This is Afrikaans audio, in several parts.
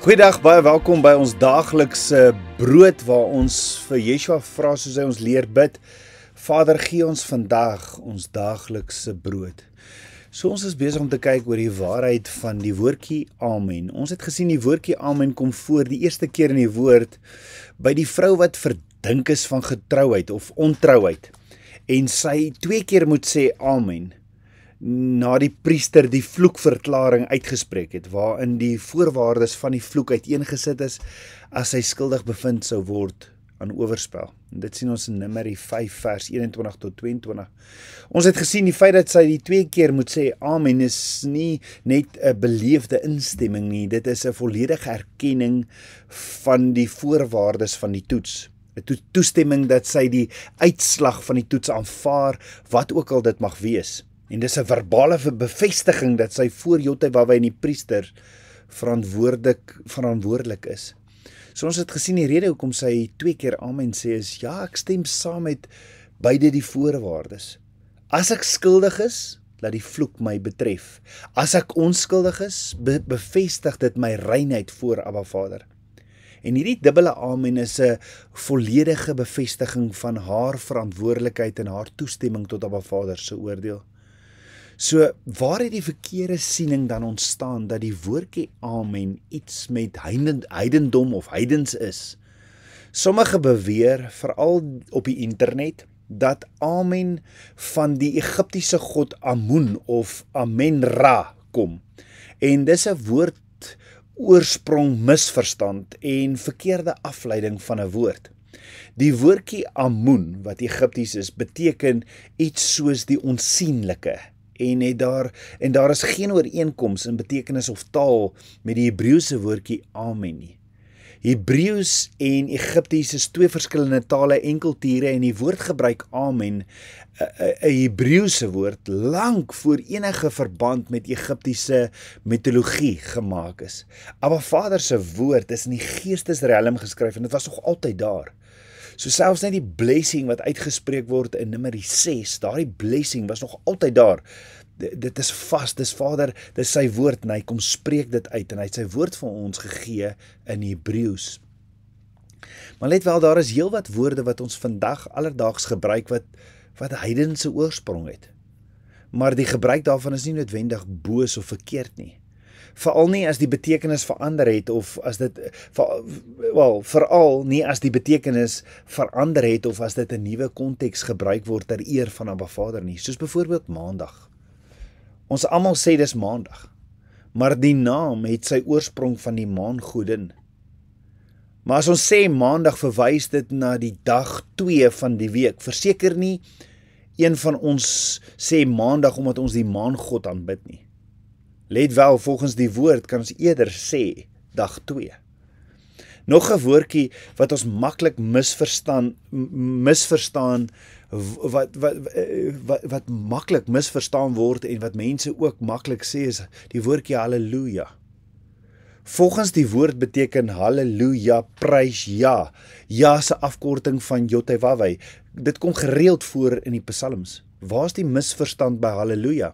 Goeiedag, baie welkom by ons daaglikse brood waar ons vir Yeshua vra soos hy ons leer bid. Vader, gee ons vandag ons daaglikse brood. So ons is besig om te kyk oor die waarheid van die woordjie Amen. Ons het gesien die woordjie Amen kom voor die eerste keer in die woord by die vrou wat verdink is van getrouheid of ontrouheid. En sy 2 keer moet sê Amen. Na die priester die vloekverklaring uitgespreek het, waarin die voorwaardes van die vloek uiteengesit is, as hy skuldig bevind sou word aan oorspel. En dit sien ons in Numeri 5 vers 21 tot 22. Ons het gesien die feit dat sy die 2 keer moet sê Amen is nie net 'n beleefde instemming nie, dit is 'n volledige erkenning van die voorwaardes van die toets. 'n Toestemming dat sy die uitslag van die toets aanvaar, wat ook al dit mag wees. En dis 'n verbale bevestiging dat sy voor Jotewawwe en die priester verantwoordelik is. So ons het gesien die rede hoekom sy 2 keer Amen sê is, ja, ek stem saam met beide die voorwaardes. As ek skuldig is, laat die vloek my betref. As ek onskuldig is, bevestig dit my reinheid voor Abba Vader. En hierdie dubbele Amen is 'n volledige bevestiging van haar verantwoordelikheid en haar toestemming tot Abba Vader se oordeel. So, waar het die verkeerde siening dan ontstaan, dat die woordjie Amen iets met heidendom of heidens is? Sommige beweer, veral op die internet, dat Amen van die Egiptiese god Amun of Amen-Ra kom. En dis 'n woord oorsprong misverstand en verkeerde afleiding van 'n woord. Die woordjie Amun, wat Egipties is, beteken iets soos die onsienlike. En daar is geen ooreenkoms in betekenis of taal met die Hebreëse woordjie Amen nie. Hebreëus en Egipties is 2 verskillende tale en kulture en die woordgebruik Amen, 'n Hebreëse woord, lank voor enige verband met Egiptiese mitologie gemaak is. Abba Vader se woord is in die geestesriem geskryf en dit was nog altyd daar. So selfs net die blessing wat uitgespreek word in Numeri 6, daardie blessing was nog altyd daar. Dit is vas, dis Vader, dis sy woord en hy kom spreek dit uit en hy het sy woord vir ons gegee in Hebreëus. Maar let wel, daar is heelwat woorde wat ons vandag alledaags gebruik wat heidense oorsprong het. Maar die gebruik daarvan is nie noodwendig boos of verkeerd nie. Veral nie as die betekenis verander het of as dit veral nie as die betekenis verander het of as dit 'n nuwe konteks gebruik word ter eer van Abba Vader nie, soos byvoorbeeld Maandag. Ons almal sê dis Maandag, maar die naam het sy oorsprong van die maangodin. Maar as ons sê Maandag, verwys dit na die dag 2 van die week. Verseker nie een van ons sê Maandag omdat ons die maangod aanbid nie. Let wel, volgens die woord kan ons eerder sê dag 2. Nog 'n woordjie wat ons maklik misverstaan wat maklik misverstaan word en wat mense ook maklik sê is die woordjie Halleluja. Volgens die woord beteken Halleluja, prys ja. Ja se afkorting van Jotewawwe. Dit kom gereeld voor in die psalms. Waar is die misverstand by Halleluja?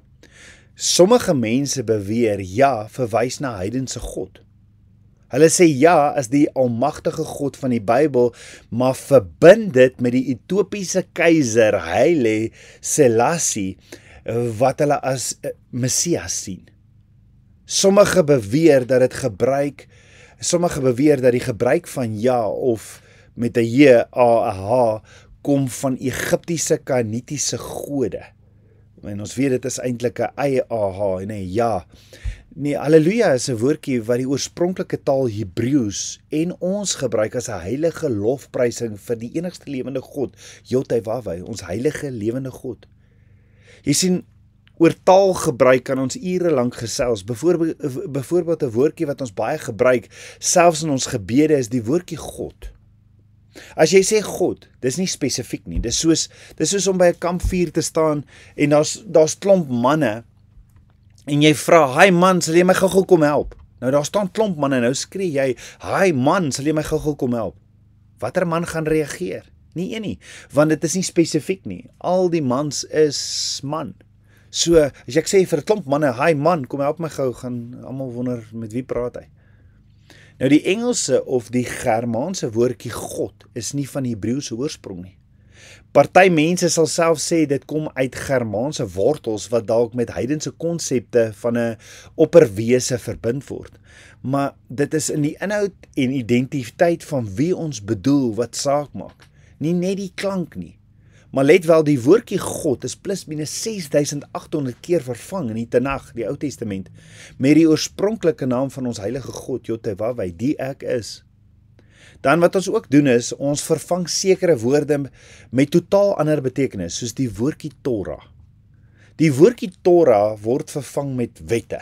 Sommige mense beweer ja verwys na heidense God. Hulle sê ja as die almagtige God van die Bybel, maar verbind dit met die Ethiopiese keiser Haile Selassie wat hulle as Messias sien. Sommige beweer dat die gebruik van ja of met 'n J, A, 'n H kom van Egiptiese Kanaanitiese gode. En ons weet dit is eintlik 'n I-A-H en 'n ja. Nee, Halleluja is 'n woordjie wat die oorspronklike taal Hebreëus en ons gebruik as 'n heilige lofprysing vir die enigste lewende God, Jotewawwe, ons heilige lewende God. Jy sien, oor taalgebruik kan ons ure lank gesels. Byvoorbeeld 'n woordjie wat ons baie gebruik, selfs in ons gebede, is die woordjie God. As jy sê God, dis nie spesifiek nie. Dis soos om by 'n kampvuur te staan en daar's klomp manne en jy vra, "Hi man, sal jy my gou-gou kom help?" Nou daar staan klomp manne, nou skree jy, "Hi man, sal jy my gou-gou kom help?" Watter man gaan reageer? Nie een nie, want dit is nie spesifiek nie. Al die mans is man. So, as ek sê vir 'n klomp manne, "Hi man, kom help my gou," gaan almal wonder met wie praat hy. Nou die Engelse of die Germaanse woordjie God is nie van Hebreëse oorsprong nie. Party mense sal self sê dit kom uit Germaanse wortels wat dalk met heidense konsepte van 'n opperwese verbind word. Maar dit is in die inhoud en identiteit van wie ons bedoel wat saak maak, nie net die klank nie. Maar let wel, die woordjie God is plus minus 6800 keer vervang in die Tanakh, die Ou Testament, met die oorspronklike naam van ons heilige God, Yotevaweh, die ek is. Dan wat ons ook doen is, ons vervang sekere woorde met totaal ander betekenis, soos die woordjie Torah. Die woordjie Torah word vervang met wette.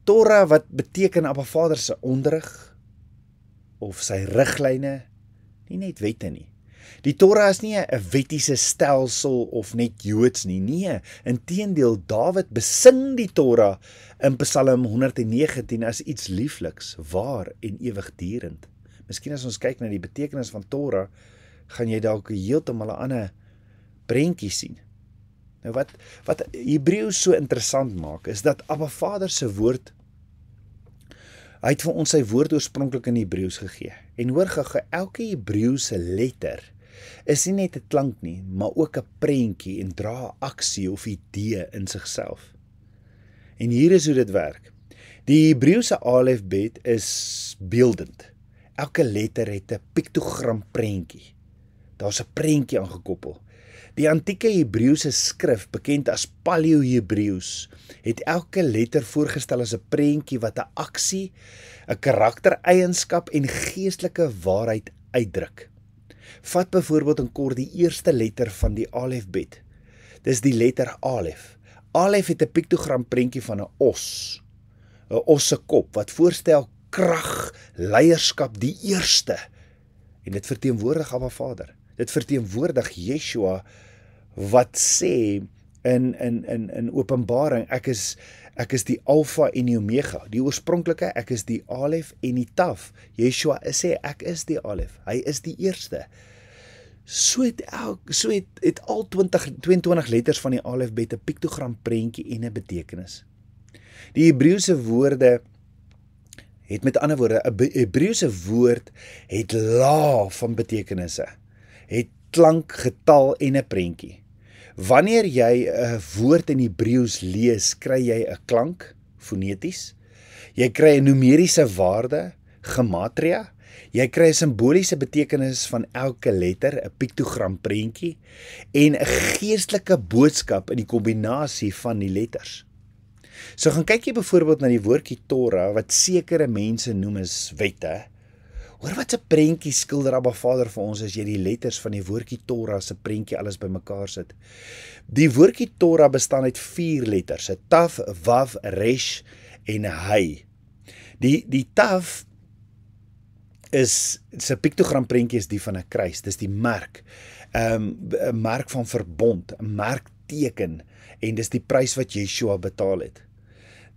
Torah wat beteken Abba Vader se onderrig, of sy riglyne, nie net wette nie. Die Torah is nie 'n wettiese stelsel of net Joods nie, nee, inteendeel, Dawid besing die Torah in Psalm 119 as iets liefliks, waar en ewigdurend. Miskien as ons kyk na die betekenis van Torah, gaan jy dalk heeltemal 'n ander prentjie sien. Nou wat Hebreëus so interessant maak, is dat Abba Vader se woord, hy het vir ons sy woord oorspronklik in Hebreëus gegee. En hoor gou, elke Hebreëse letter is nie net 'n klank nie, maar ook 'n prentjie en dra 'n aksie of idee in sigself. En hier is hoe dit werk. Die Hebreëse alfabet is beeldend. Elke letter het 'n piktogram prentjie. Daar's 'n prentjie aangekoppel. Die antieke Hebreëse skrif, bekend as Paleo-Hebreëus, het elke letter voorgestel as 'n prentjie wat 'n aksie, 'n karaktereienskap en geestelike waarheid uitdruk. Vat byvoorbeeld in kort die eerste letter van die alfabet. Dis die letter Alef. Alef het 'n piktogram prentjie van 'n os se kop, wat voorstel krag, leierskap, die eerste. En dit verteenwoordig Abba Vader. Dit verteenwoordig Yeshua wat sê in Openbaring, ek is die Alfa en die Omega, die oorspronklike, ek is die Alef en die Taf. Yeshua sê ek is die Alef, hy is die eerste. So het al 22 letters van die alfabet 'n piktogram prentjie en 'n betekenis. Die Hebreëse woorde het met ander woorde, 'n Hebreëse woord het laag van betekenisse, het klank, getal en 'n prentjie. Wanneer jy 'n woord in Hebreëus lees, kry jy 'n klank, foneties, jy kry 'n numeriese waarde, gematria, jy kry 'n simboliese betekenis van elke letter, 'n piktogram prentjie, en 'n geestelike boodskap in die kombinasie van die letters. So gaan kyk jy byvoorbeeld na die woordjie Torah, wat sekere mense noem as wette. Hoor wat 'n prentjie skilder Abba Vader vir ons as jy die letters van die woordjie Torah se prentjie alles bymekaar sit. Die woordjie Torah bestaan uit 4 letters, 'n Taf, 'n Wav, 'n Resh en 'n Hy. Die Taf is sy piktogram prentjie is die van 'n kruis, dis die merk, 'n merk van verbond, 'n merkteken, en dis die prys wat Yeshua betaal het.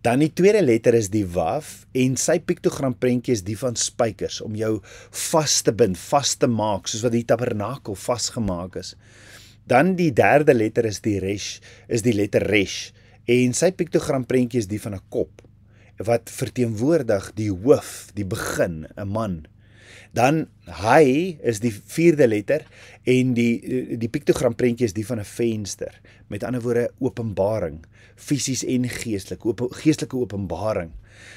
Dan die tweede letter is die Waf, en sy piktogram prentjie is die van spykers, om jou vas te bind, vas te maak, soos wat die tabernakel vasgemaak is. Dan die derde letter is die Resh, is die letter Resh, en sy piktogram prentjie is die van 'n kop, wat verteenwoordig die hoof, die begin, 'n man. Dan Hy is die vierde letter, en die piktogram prentjie is die van 'n venster. Met ander woorde, openbaring, fisies en geestelike openbaring.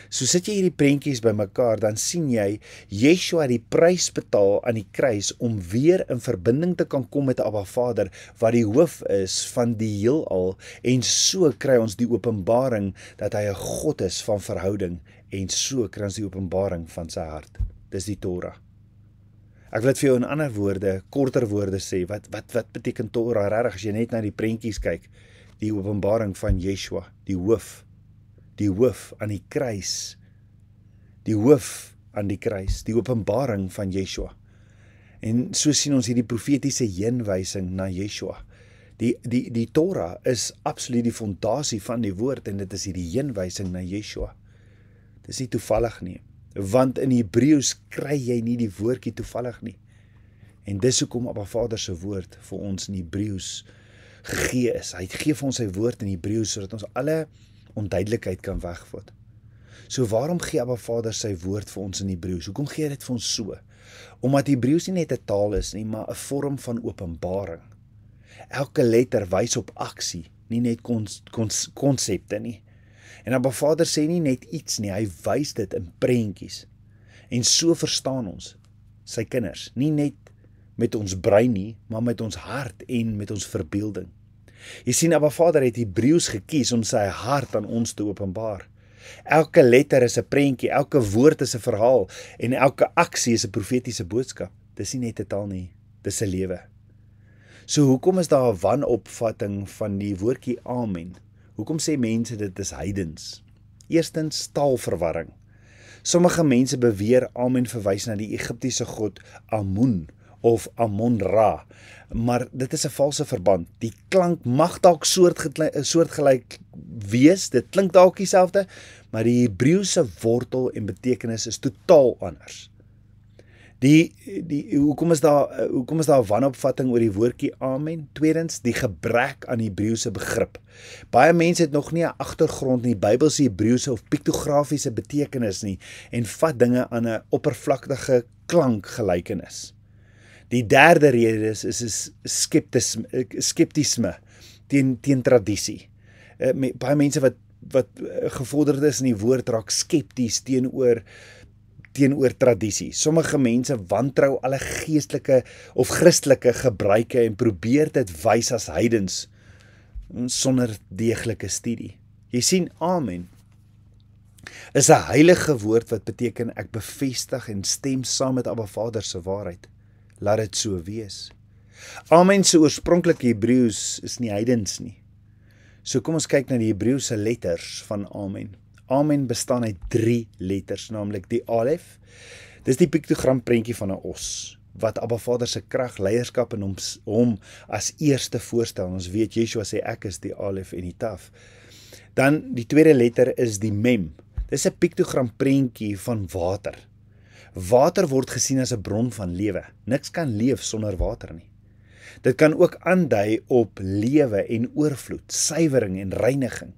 So sit jy hierdie prentjies bymekaar, dan sien jy Yeshua die prys betaal aan die kruis om weer in verbinding te kan kom met Abba Vader, wat die hoof is van die heelal, en so kry ons die openbaring dat hy 'n God is van verhouding, en so kry ons die openbaring van sy hart. Dis die Torah. Ek wil dit vir jou in ander woorde, korter woorde sê, wat beteken Torah regtig as jy net na die prentjies kyk? Die openbaring van Yeshua, die hoof aan die kruis, die openbaring van Yeshua. En so sien ons hierdie profetiese heenwysing na Yeshua. Die Torah is absoluut die fondasie van die woord, en dit is hierdie heenwysing na Yeshua. Dit is nie toevallig nie, want in Hebreëus kry jy nie die woordjie toevallig nie. En dis hoekom Abba Vader se woord vir ons in Hebreëus gegee is. Hy gee vir ons sy woord in Hebreëus, sodat ons alle onduidelikheid kan wegvat. So waarom gee Abba Vader sy woord vir ons in Hebreëus? Hoekom gee hy dit vir ons so? Omdat Hebreëus nie net 'n taal is nie, maar 'n vorm van openbaring. Elke letter wys op aksie, nie net konsepte nie. En Abba Vader sê nie net iets nie, hy wys dit in prentjies. En so verstaan ons sy kinders, nie net met ons brein nie, maar met ons hart en met ons verbeelding. Jy sien, Abba Vader het Hebreëus gekies om sy hart aan ons te openbaar. Elke letter is 'n prentjie, elke woord is 'n verhaal en elke aksie is 'n profetiese boodskap. Dis nie net 'n taal nie, dis 'n lewe. So hoekom is daar 'n wanopvatting van die woordjie amen? Hoekom sê mense dit is heidens? Eerstens taalverwarring. Sommige mense beweer amen verwys na die Egiptiese god Amun of Amon-Ra, maar dit is 'n valse verband. Die klank mag dalk soortgelyk wees, dit klink dalk dieselfde, maar die Hebreëse wortel en betekenis is totaal anders. Hoekom is daar 'n wanopvatting oor die woordjie amen? Tweedens, die gebrek aan Hebreëse begrip. Baie mense het nog nie 'n agtergrond in die Bybelse Hebreëse of piktografiese betekenis nie en vat dinge aan 'n oppervlakkige klankgelykenis. Die derde rede is skeptisme teen tradisie. Baie mense wat gevorderd is in die woord raak skepties teenoor tradisie. Sommige mense wantrou alle geestelike of Christelike gebruike en probeer dit wys as heidens sonder deeglike studie. Jy sien, amen is 'n heilige woord wat beteken ek bevestig en stem saam met Abba Vader se waarheid. Laat dit so wees. Amen se oorspronklike Hebreëus is nie heidens nie. So kom ons kyk na die Hebreëse letters van amen. Amen bestaan uit 3 letters, naamlik die alef. Dis die piktogram prentjie van 'n os, wat Abba Vader se krag, leierskap en hom as eerste voorstel. Ons weet Yeshua sê ek is die alef en die taf. Dan die tweede letter is die mem. Dis 'n piktogram prentjie van water. Water word gesien as 'n bron van lewe. Niks kan leef sonder water nie. Dit kan ook aandui op lewe en oorvloed, suiwering en reiniging.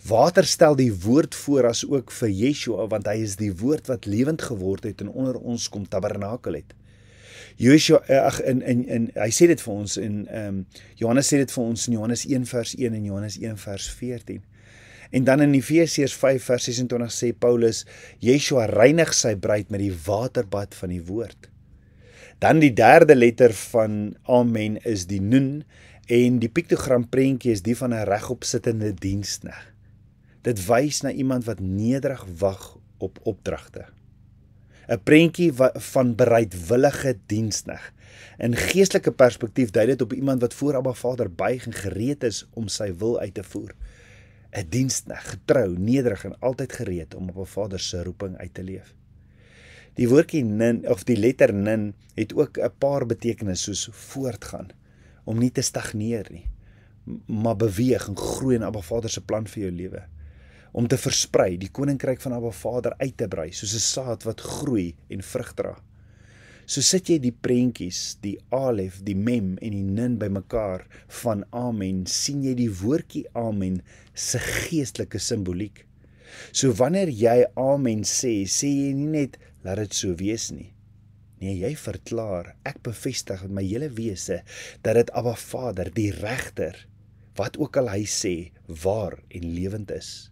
Water stel die woord voor as ook vir Yeshua, want hy is die woord wat lewend geword het en onder ons kom tabernakel het. Yeshua, hy sê dit vir ons in Johannes sê dit vir ons in Johannes 1 vers 1 en Johannes 1 vers 14. En dan in Efesiërs 5 vers 26 sê Paulus, Yeshua reinig sy bruid met die waterbad van die woord. Dan die derde letter van amen is die nun en die piktogram prentjie is die van 'n regopsittende diensknegt. Dit wys na iemand wat nederig wag op opdragte. 'n Prentjie van bereidwillige diensknegt. In geestelike perspektief dui dit op iemand wat voor Abba Vader buig en gereed is om sy wil uit te voer. 'n Diensknegt, getrou, nederig en altyd gereed om Abba Vader se roeping uit te leef. Die woordjie nin of die letter nin het ook 'n paar betekenisse soos voortgaan, om nie te stagneer nie, maar beweeg en groei in Abba Vader se plan vir jou lewe. Om te versprei, die koninkryk van Abba Vader uit te brei, soos 'n saad wat groei en vrug dra. So sit jy die prentjies, die alef, die mem en die nin bymekaar van amen, sien jy die woordjie amen se geestelike simboliek. So wanneer jy amen sê jy nie net laat dit so wees nie. Nee, jy verklaar, ek bevestig met my hele wese dat dit Abba Vader, die regter, wat ook al hy sê, waar en lewend is.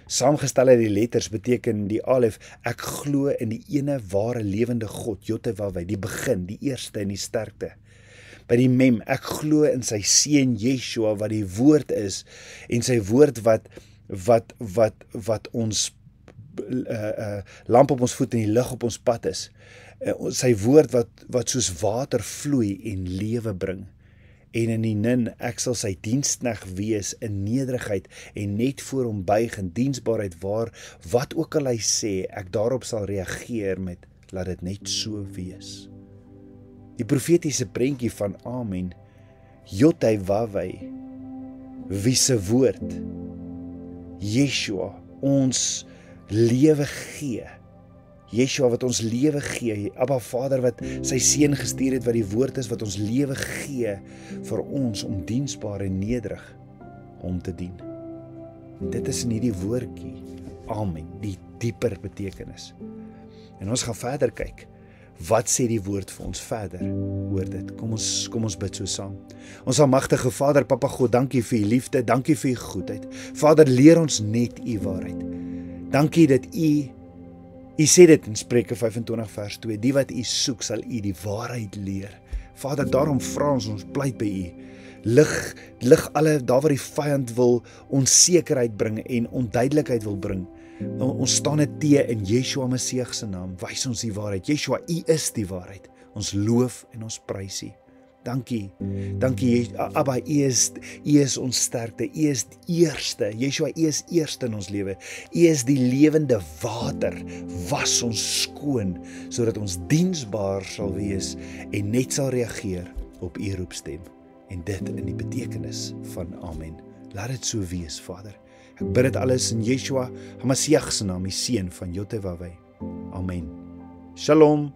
Saamgestel uit die letters beteken die alef, ek glo in die ene ware lewende God, Yotevawai, die begin, die eerste en die sterkte. By die mem, ek glo in sy seun Yeshua, wat die woord is, en sy woord wat ons lamp op ons voet en die lig op ons pad is. Sy woord wat soos water vloei en lewe bring. En in die nin, ek sal sy diensknegt wees in nederigheid en net voor hom buig in diensbaarheid waar, wat ook al hy sê, ek daarop sal reageer met, laat dit net so wees. Die profetiese prentjie van amen, Yotevawai, wie se woord, Yeshua, ons lewe gee. Yeshua wat ons lewe gee, Abba Vader wat sy seun gestuur het wat die woord is wat ons lewe gee vir ons om diensbaar en nederig om te dien. Dit is in hierdie woordjie, amen, die dieper betekenis. En ons gaan verder kyk. Wat sê die woord vir ons verder oor dit? Kom ons bid so saam. Ons almagtige Vader, Papa God, dankie vir u liefde, dankie vir u goedheid. Vader, leer ons net u waarheid. Dankie dat u sê dit in Spreuke 25 vers 2, die wat u soek sal u die waarheid leer. Vader, daarom vra ons pleit by u. Lig alle daar waar die vyand wil onsekerheid bring en onduidelikheid wil bring. Ons staan dit te in Yeshua Messias se naam. Wys ons die waarheid. Yeshua, u is die waarheid. Ons loof en ons prys u. Dankie, Abba, u is ons sterkte, u is die eerste, Yeshua, u is eerste in ons lewe, u is die lewende water, was ons skoon, sodat ons diensbaar sal wees en net sal reageer op u roepstem, en dit in die betekenis van Amen. Laat dit so wees, Vader. Ek bid dit alles in Yeshua HaMashiach se naam, die seun van Yotevaweh. Amen. Shalom.